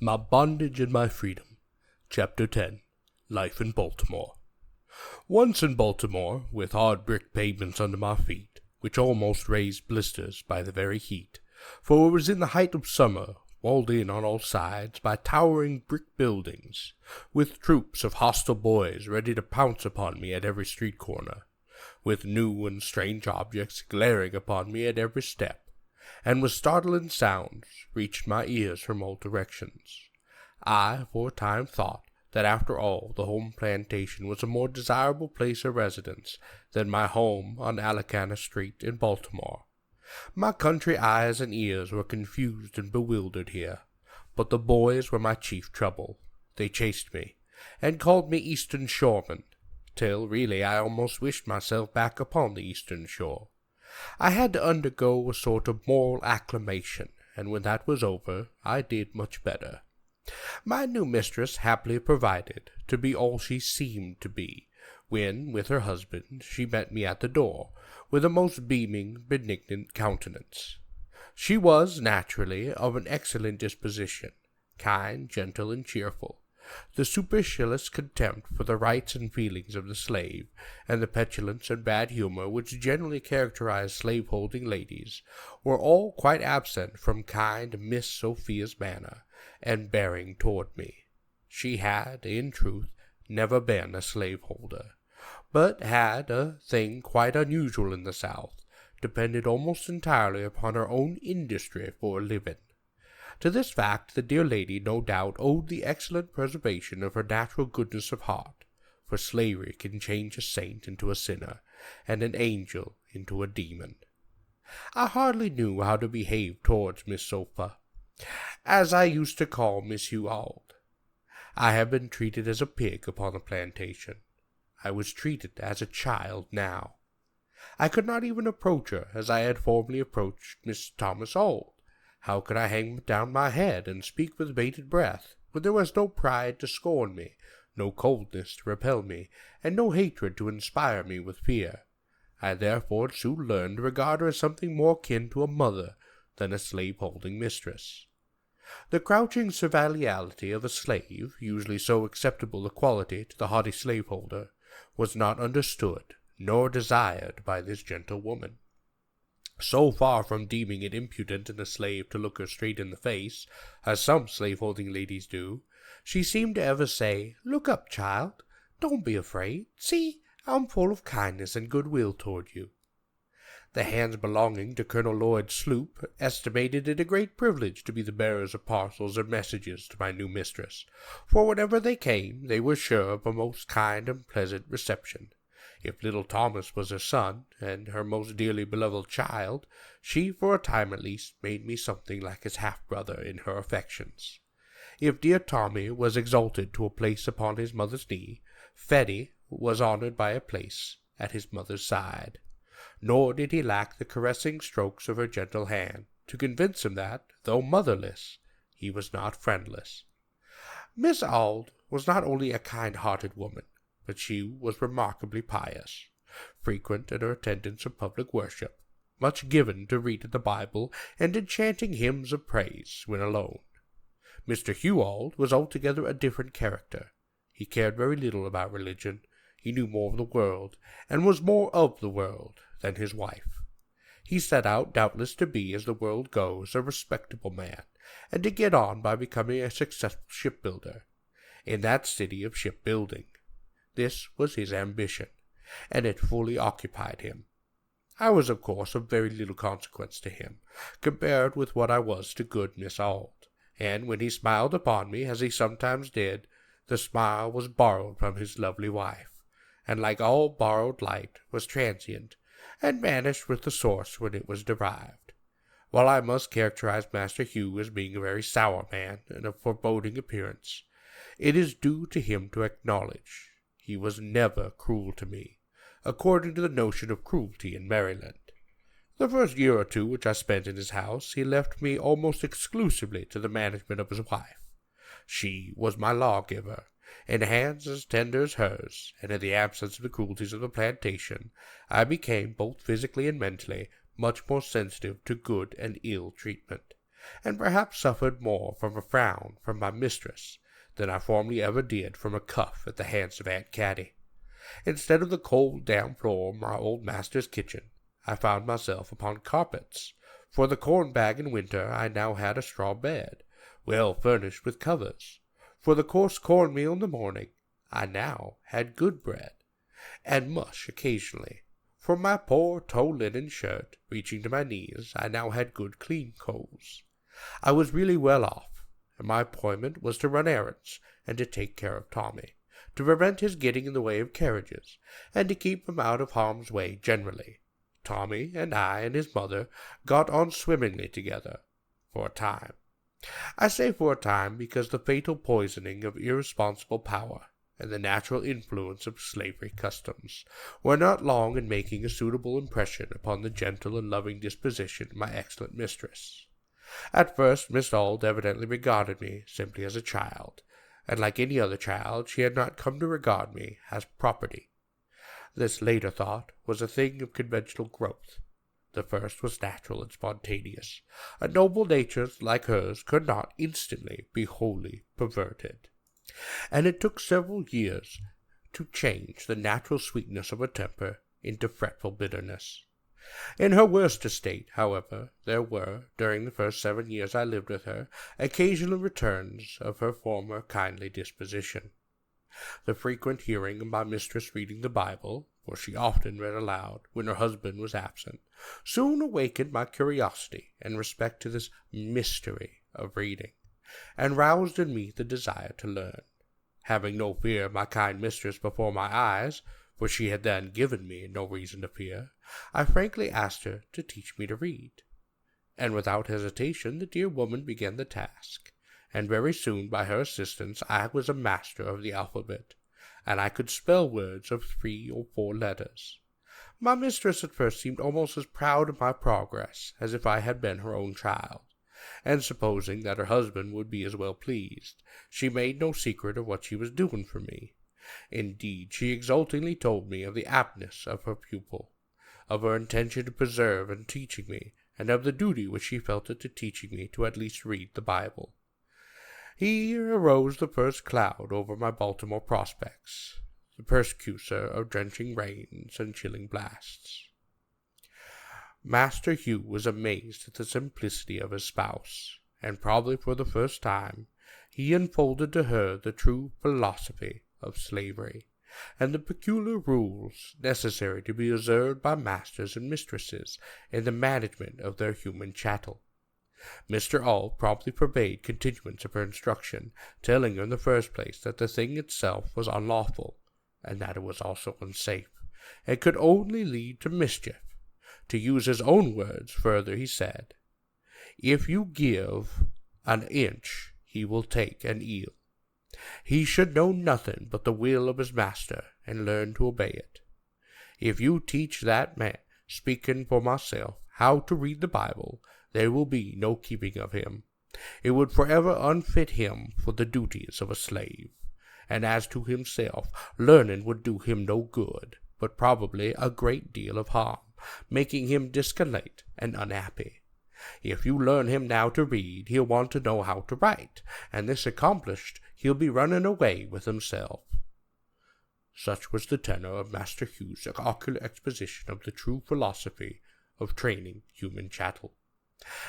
My Bondage and My Freedom, Chapter 10, Life in Baltimore. Once in Baltimore, with hard brick pavements under my feet, which almost raised blisters by the very heat, for it was in the height of summer, walled in on all sides by towering brick buildings, with troops of hostile boys ready to pounce upon me at every street corner, with new and strange objects glaring upon me at every step, and with startling sounds reached my ears from all directions. I for a time thought that after all the home plantation was a more desirable place of residence than my home on Alicana Street in Baltimore. My country eyes and ears were confused and bewildered here, but the boys were my chief trouble. They chased me, and called me Eastern Shoreman, till really I almost wished myself back upon the Eastern Shore. I had to undergo a sort of moral acclimation, and when that was over, I did much better. My new mistress happily provided to be all she seemed to be, when, with her husband, she met me at the door, with a most beaming, benignant countenance. She was, naturally, of an excellent disposition, kind, gentle, and cheerful. The supercilious contempt for the rights and feelings of the slave, and the petulance and bad humor which generally characterize slave-holding ladies, were all quite absent from kind Miss Sophia's manner and bearing toward me. She had, in truth, never been a slaveholder, but had, a thing quite unusual in the South, depended almost entirely upon her own industry for a living. To this fact the dear lady no doubt owed the excellent preservation of her natural goodness of heart, for slavery can change a saint into a sinner, and an angel into a demon. I hardly knew how to behave towards Miss Sophia, as I used to call Miss Huald. I have been treated as a pig upon the plantation. I was treated as a child now. I could not even approach her as I had formerly approached Miss Thomas Auld. How could I hang down my head and speak with bated breath, when there was no pride to scorn me, no coldness to repel me, and no hatred to inspire me with fear? I therefore soon learned to regard her as something more akin to a mother than a slave-holding mistress. The crouching serviality of a slave, usually so acceptable a quality to the haughty slaveholder, was not understood nor desired by this gentle woman. So far from deeming it impudent in a slave to look her straight in the face, as some slave-holding ladies do, she seemed to ever say, "Look up, child. Don't be afraid. See, I'm full of kindness and goodwill toward you." The hands belonging to Colonel Lloyd's sloop estimated it a great privilege to be the bearers of parcels or messages to my new mistress, for whenever they came, they were sure of a most kind and pleasant reception. If little Thomas was her son, and her most dearly beloved child, she, for a time at least, made me something like his half-brother in her affections. If dear Tommy was exalted to a place upon his mother's knee, Fetty was honored by a place at his mother's side. Nor did he lack the caressing strokes of her gentle hand, to convince him that, though motherless, he was not friendless. Miss Auld was not only a kind-hearted woman, but she was remarkably pious, frequent in her attendance of public worship, much given to reading the Bible and in chanting hymns of praise when alone. Mr. Huald was altogether a different character. He cared very little about religion. He knew more of the world, and was more of the world than his wife. He set out, doubtless, to be, as the world goes, a respectable man, and to get on by becoming a successful shipbuilder, in that city of shipbuilding. This was his ambition, and it fully occupied him. I was, of course, of very little consequence to him, compared with what I was to good Miss Auld, and when he smiled upon me, as he sometimes did, the smile was borrowed from his lovely wife, and like all borrowed light, was transient, and vanished with the source when it was derived. While I must characterize Master Hugh as being a very sour man, and of foreboding appearance, it is due to him to acknowledge he was never cruel to me, according to the notion of cruelty in Maryland. The first year or two which I spent in his house, he left me almost exclusively to the management of his wife. She was my lawgiver, in hands as tender as hers, and in the absence of the cruelties of the plantation, I became, both physically and mentally, much more sensitive to good and ill treatment, and perhaps suffered more from a frown from my mistress than I formerly ever did from a cuff at the hands of Aunt Caddy. Instead of the cold, damp floor of my old master's kitchen, I found myself upon carpets. For the corn bag in winter I now had a straw bed, well furnished with covers. For the coarse cornmeal in the morning I now had good bread, and mush occasionally. For my poor tow linen shirt, reaching to my knees, I now had good clean coals. I was really well off, and my employment was to run errands and to take care of Tommy, to prevent his getting in the way of carriages, and to keep him out of harm's way generally. Tommy and I and his mother got on swimmingly together, for a time. I say for a time because the fatal poisoning of irresponsible power and the natural influence of slavery customs were not long in making a suitable impression upon the gentle and loving disposition of my excellent mistress. At first Miss Auld evidently regarded me simply as a child, and like any other child she had not come to regard me as property. This later thought was a thing of conventional growth. The first was natural and spontaneous. A noble nature like hers could not instantly be wholly perverted, and it took several years to change the natural sweetness of her temper into fretful bitterness. In her worst estate, however, there were, during the first 7 years I lived with her, occasional returns of her former kindly disposition. The frequent hearing of my mistress reading the Bible, for she often read aloud when her husband was absent, soon awakened my curiosity in respect to this mystery of reading, and roused in me the desire to learn. Having no fear of my kind mistress before my eyes, for she had then given me no reason to fear, I frankly asked her to teach me to read. And without hesitation the dear woman began the task, and very soon by her assistance I was a master of the alphabet, and I could spell words of 3 or 4 letters. My mistress at first seemed almost as proud of my progress as if I had been her own child, and supposing that her husband would be as well pleased, she made no secret of what she was doing for me. Indeed, she exultingly told me of the aptness of her pupil, of her intention to preserve in teaching me, and of the duty which she felt it to teaching me to at least read the Bible. Here arose the first cloud over my Baltimore prospects, the persecutor of drenching rains and chilling blasts. Master Hugh was amazed at the simplicity of his spouse, and probably for the first time he unfolded to her the true philosophy of slavery, and the peculiar rules necessary to be observed by masters and mistresses in the management of their human chattel. Mr. Auld promptly forbade continuance of her instruction, telling her in the first place that the thing itself was unlawful, and that it was also unsafe, and could only lead to mischief. To use his own words further, he said, "If you give an inch, he will take an eel. He should know nothing but the will of his master, and learn to obey it. If you teach that man, speaking for myself, how to read the Bible, there will be no keeping of him. It would forever unfit him for the duties of a slave. And as to himself, learning would do him no good, but probably a great deal of harm, making him disconsolate and unhappy. If you learn him now to read, he'll want to know how to write, and this accomplished, he'll be running away with himself." Such was the tenor of Master Hugh's ocular exposition of the true philosophy of training human chattel.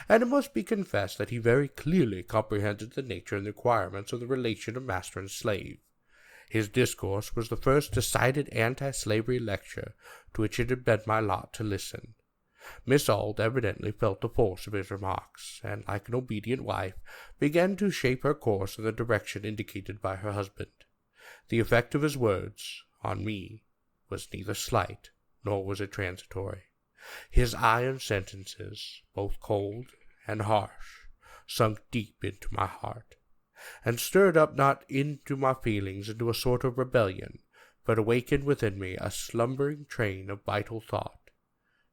And it must be confessed that he very clearly comprehended the nature and requirements of the relation of master and slave. His discourse was the first decided anti-slavery lecture to which it had been my lot to listen. Miss Auld evidently felt the force of his remarks, and, like an obedient wife, began to shape her course in the direction indicated by her husband. The effect of his words on me was neither slight nor was it transitory. His iron sentences, both cold and harsh, sunk deep into my heart, and stirred up not into my feelings into a sort of rebellion, but awakened within me a slumbering train of vital thought.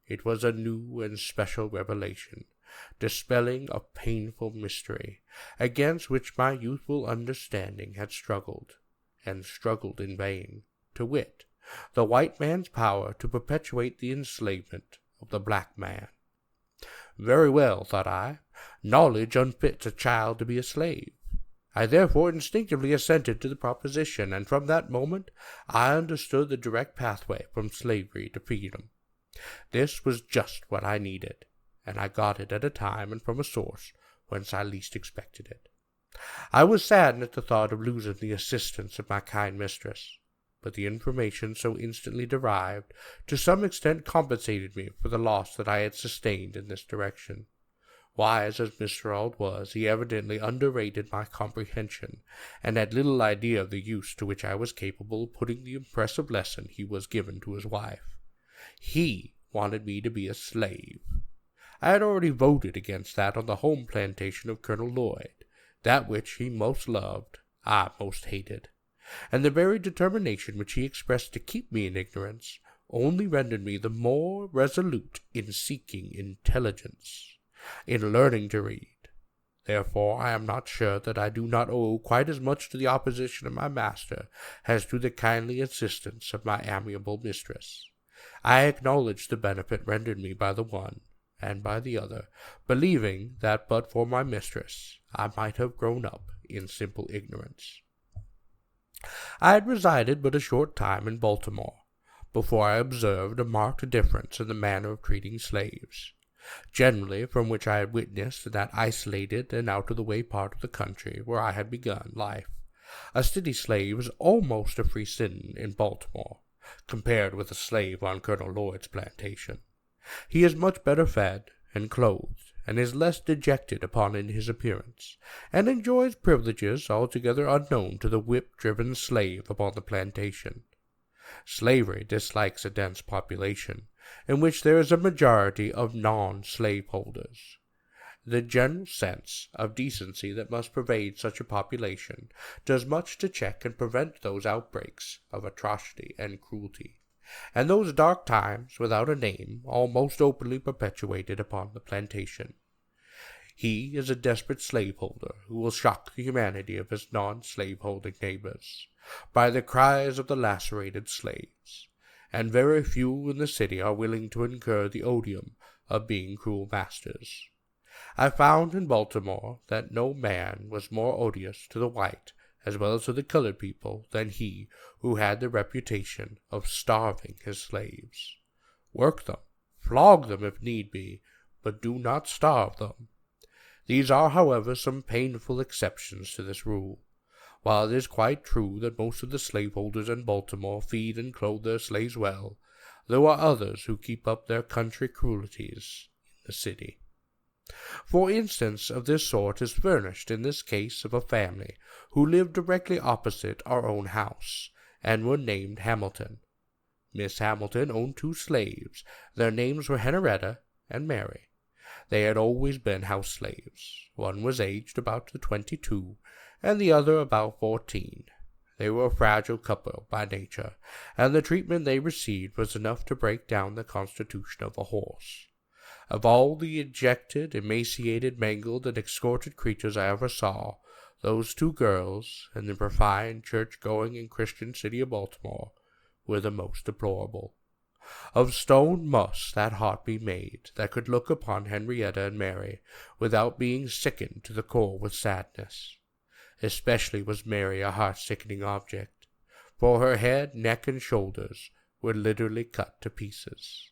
It was a new and special revelation, dispelling a painful mystery, against which my youthful understanding had struggled, and struggled in vain, to wit, the white man's power to perpetuate the enslavement of the black man. Very well, thought I. Knowledge unfits a child to be a slave. I therefore instinctively assented to the proposition, and from that moment I understood the direct pathway from slavery to freedom. This was just what I needed, and I got it at a time and from a source whence I least expected it. I was saddened at the thought of losing the assistance of my kind mistress, but the information so instantly derived to some extent compensated me for the loss that I had sustained in this direction. Wise as Mr. Auld was, he evidently underrated my comprehension, and had little idea of the use to which I was capable of putting the impressive lesson he was given to his wife. He wanted me to be a slave. I had already voted against that on the home plantation of Colonel Lloyd. That which he most loved, I most hated, and the very determination which he expressed to keep me in ignorance only rendered me the more resolute in seeking intelligence, in learning to read. Therefore I am not sure that I do not owe quite as much to the opposition of my master as to the kindly assistance of my amiable mistress. I acknowledge the benefit rendered me by the one and by the other, believing that but for my mistress I might have grown up in simple ignorance. I had resided but a short time in Baltimore before I observed a marked difference in the manner of treating slaves. Generally, from which I had witnessed in that isolated and out-of-the-way part of the country where I had begun life, a city slave is almost a free citizen in Baltimore, compared with a slave on Colonel Lloyd's plantation. He is much better fed and clothed, and is less dejected upon in his appearance, and enjoys privileges altogether unknown to the whip-driven slave upon the plantation. Slavery dislikes a dense population, in which there is a majority of non-slaveholders. The general sense of decency that must pervade such a population does much to check and prevent those outbreaks of atrocity and cruelty, and those dark times without a name almost openly perpetuated upon the plantation. He is a desperate slaveholder who will shock the humanity of his non-slaveholding neighbors by the cries of the lacerated slaves, and very few in the city are willing to incur the odium of being cruel masters. I found in Baltimore that no man was more odious to the white as well as to the colored people than he who had the reputation of starving his slaves. Work them, flog them if need be, but do not starve them. These are, however, some painful exceptions to this rule. While it is quite true that most of the slaveholders in Baltimore feed and clothe their slaves well, there are others who keep up their country cruelties in the city. For instance of this sort is furnished in this case of a family who lived directly opposite our own house, and were named Hamilton. Miss Hamilton owned 2 slaves. Their names were Henrietta and Mary. They had always been house slaves. One was aged about 22, and the other about 14. They were a fragile couple by nature, and the treatment they received was enough to break down the constitution of a horse. Of all the ejected, emaciated, mangled, and escorted creatures I ever saw, those 2 girls, in the refined, church-going, and Christian city of Baltimore, were the most deplorable. Of stone must that heart be made that could look upon Henrietta and Mary without being sickened to the core with sadness. Especially was Mary a heart-sickening object, for her head, neck, and shoulders were literally cut to pieces.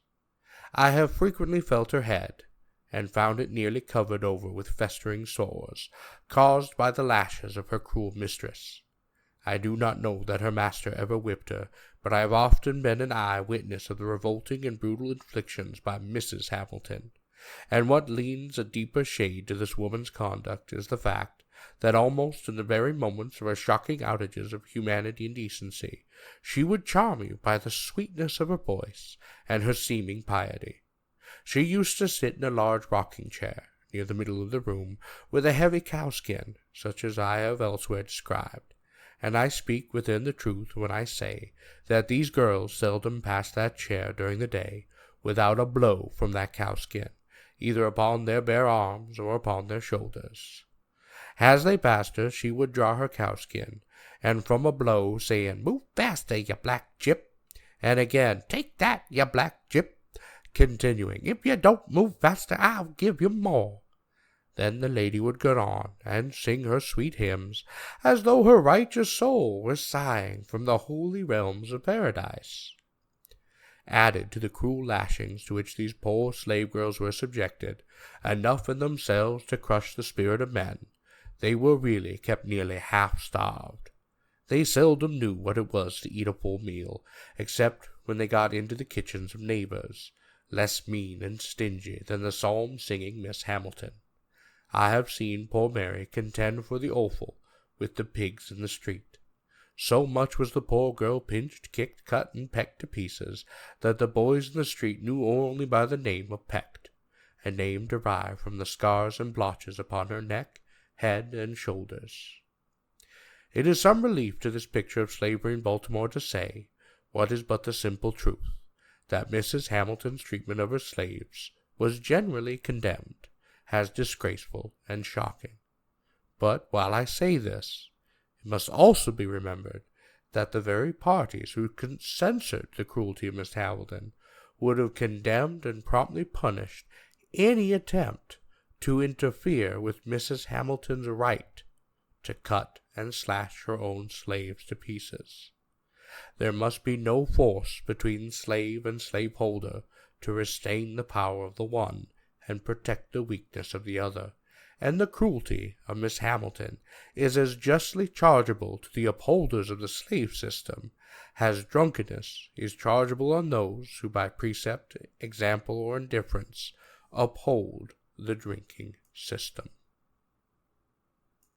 I have frequently felt her head, and found it nearly covered over with festering sores, caused by the lashes of her cruel mistress. I do not know that her master ever whipped her, but I have often been an eye witness of the revolting and brutal inflictions by Mrs. Hamilton, and what lends a deeper shade to this woman's conduct is the fact that almost in the very moments of her shocking outages of humanity and decency, she would charm you by the sweetness of her voice and her seeming piety. She used to sit in a large rocking-chair near the middle of the room, with a heavy cowskin, such as I have elsewhere described, and I speak within the truth when I say that these girls seldom passed that chair during the day without a blow from that cowskin, either upon their bare arms or upon their shoulders. As they passed her, she would draw her cowskin, and from a blow, saying, "Move faster, you black gyp," and again, "Take that, you black gyp," continuing, "If you don't move faster, I'll give you more." Then the lady would go on and sing her sweet hymns, as though her righteous soul were sighing from the holy realms of paradise. Added to the cruel lashings to which these poor slave girls were subjected, enough in themselves to crush the spirit of men, they were really kept nearly half starved. They seldom knew what it was to eat a full meal, except when they got into the kitchens of neighbors, less mean and stingy than the psalm-singing Miss Hamilton. I have seen poor Mary contend for the offal with the pigs in the street. So much was the poor girl pinched, kicked, cut, and pecked to pieces, that the boys in the street knew her only by the name of Pecked, a name derived from the scars and blotches upon her neck, head, and shoulders. It is some relief to this picture of slavery in Baltimore to say, what is but the simple truth, that Mrs. Hamilton's treatment of her slaves was generally condemned as disgraceful and shocking. But while I say this, it must also be remembered that the very parties who censored the cruelty of Miss Hamilton would have condemned and promptly punished any attempt to interfere with Mrs. Hamilton's right to cut and slash her own slaves to pieces. There must be no force between slave and slaveholder to restrain the power of the one and protect the weakness of the other, and the cruelty of Miss Hamilton is as justly chargeable to the upholders of the slave system as drunkenness is chargeable on those who by precept, example, or indifference uphold the drinking system.